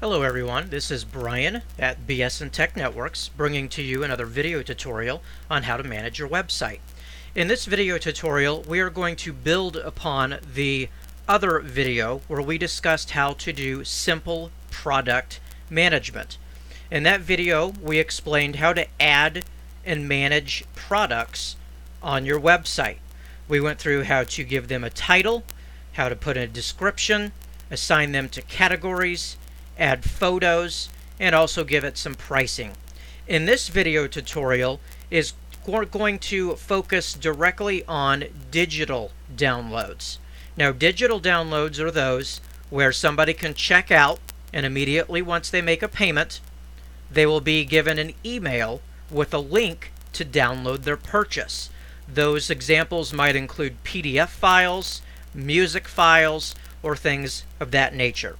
Hello everyone, this is Brian at BSN Tech Networks bringing to you another video tutorial on how to manage your website. In this video tutorial we are going to build upon the other video where we discussed how to do simple product management. In that video we explained how to add and manage products on your website. We went through how to give them a title, how to put in a description, assign them to categories, add photos, and also give it some pricing. In this video tutorial is going to focus directly on digital downloads. Now, digital downloads are those where somebody can check out and immediately once they make a payment, they will be given an email with a link to download their purchase. Those examples might include PDF files, music files, or things of that nature.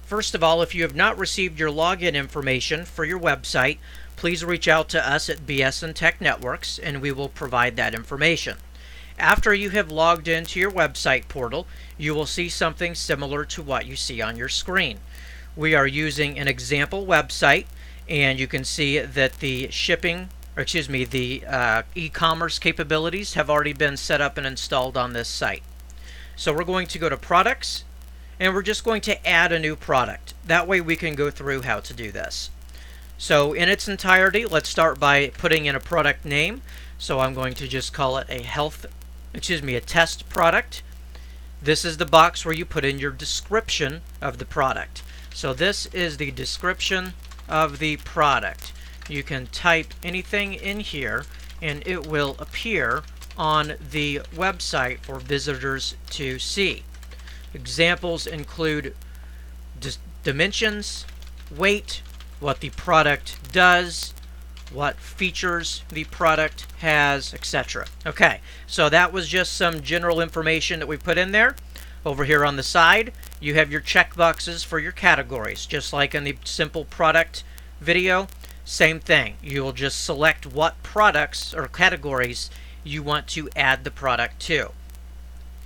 First of all, if you have not received your login information for your website, please reach out to us at BSN Tech Networks and we will provide that information. After you have logged into your website portal, you will see something similar to what you see on your screen. We are using an example website, and you can see that the e-commerce capabilities have already been set up and installed on this site. So we're going to go to Products, and we're just going to add a new product. That way we can go through how to do this. So in its entirety, let's start by putting in a product name. So I'm going to just call it a test product. This is the box where you put in your description of the product. So this is the description of the product. You can type anything in here and it will appear on the website for visitors to see. Examples include dimensions, weight, what the product does, what features the product has, etc. Okay, so that was just some general information that we put in there. Over here on the side, you have your checkboxes for your categories. Just like in the simple product video, same thing. You will just select what products or categories you want to add the product to.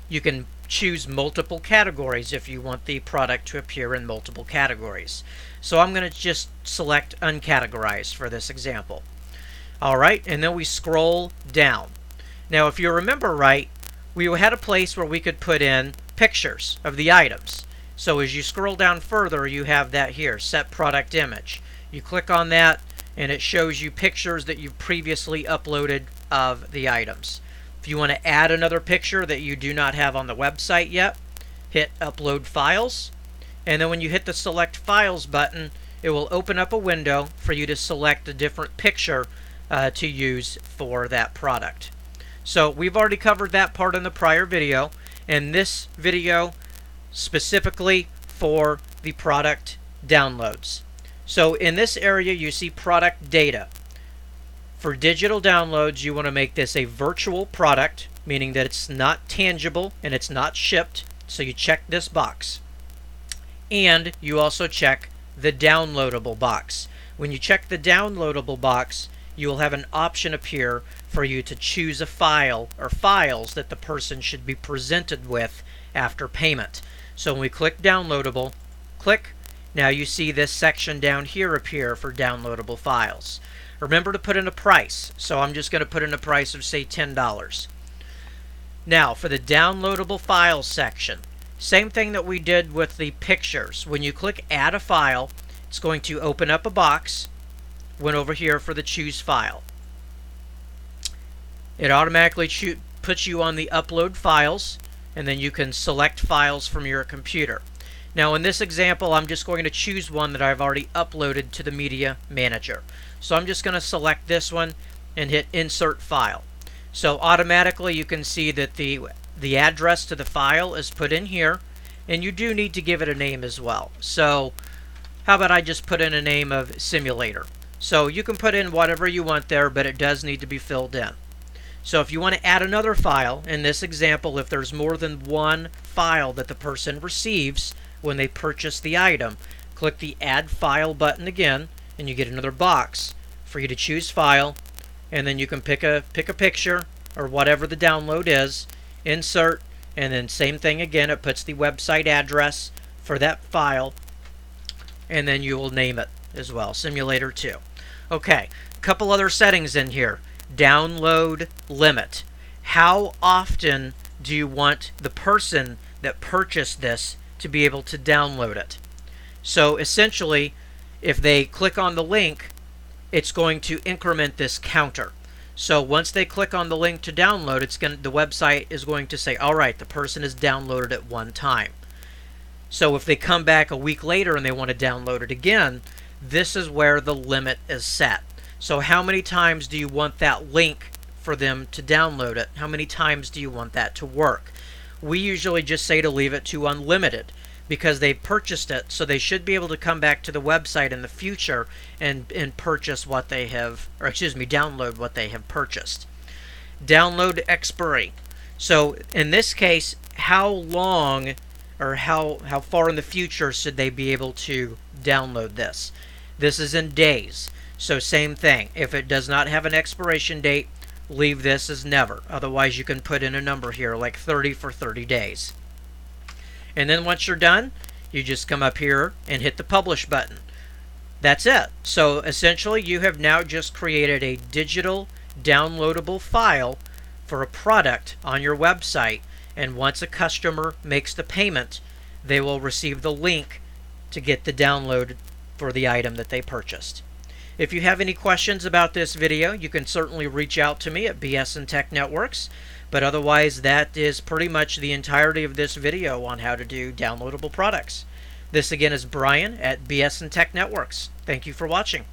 You can choose multiple categories if you want the product to appear in multiple categories. So I'm going to just select uncategorized for this example. Alright, and then we scroll down. Now if you remember right, we had a place where we could put in pictures of the items. So as you scroll down further, you have that here, set product image. You click on that and it shows you pictures that you've previously uploaded of the items. If you want to add another picture that you do not have on the website yet, hit Upload Files, and then when you hit the Select Files button, it will open up a window for you to select a different picture to use for that product. So we've already covered that part in the prior video, and this video specifically for the product downloads. So in this area you see product data. For digital downloads, you want to make this a virtual product, meaning that it's not tangible and it's not shipped, so you check this box. And you also check the downloadable box. When you check the downloadable box, you will have an option appear for you to choose a file or files that the person should be presented with after payment. So when we click downloadable, now you see this section down here appear for downloadable files. Remember to put in a price, so I'm just going to put in a price of say $10. Now for the downloadable files section, same thing that we did with the pictures. When you click add a file, it's going to open up a box. Went over here for the choose file. It automatically puts you on the upload files, and then you can select files from your computer. Now in this example, I'm just going to choose one that I've already uploaded to the Media Manager. So I'm just going to select this one and hit Insert File. So automatically you can see that the address to the file is put in here, and you do need to give it a name as well. So how about I just put in a name of Simulator. So you can put in whatever you want there, but it does need to be filled in. So if you want to add another file, in this example, if there's more than one file that the person receives when they purchase the item, click the Add File button again, and you get another box for you to choose file, and then you can pick a picture or whatever the download is, insert, and then same thing again, it puts the website address for that file and then you will name it as well, Simulator 2. Okay, a couple other settings in here. Download limit. How often do you want the person that purchased this to be able to download it? So essentially, if they click on the link, it's going to increment this counter. So once they click on the link to download, the website is going to say, all right, the person has downloaded it one time. So if they come back a week later and they want to download it again, this is where the limit is set. So how many times do you want that link for them to download it? How many times do you want that to work? We usually just say to leave it to unlimited, because they purchased it, so they should be able to come back to the website in the future and purchase what they have, or excuse me, download what they have purchased. Download expiry. So in this case, how long or how far in the future should they be able to download this? This is in days. So same thing. If it does not have an expiration date, leave this as never. Otherwise, you can put in a number here like 30 for 30 days. And then once you're done, you just come up here and hit the publish button. That's it. So essentially, you have now just created a digital downloadable file for a product on your website. And once a customer makes the payment, they will receive the link to get the download for the item that they purchased. If you have any questions about this video, you can certainly reach out to me at BSN Tech Networks. But otherwise, that is pretty much the entirety of this video on how to do downloadable products. This again is Brian at BSN Tech Networks. Thank you for watching.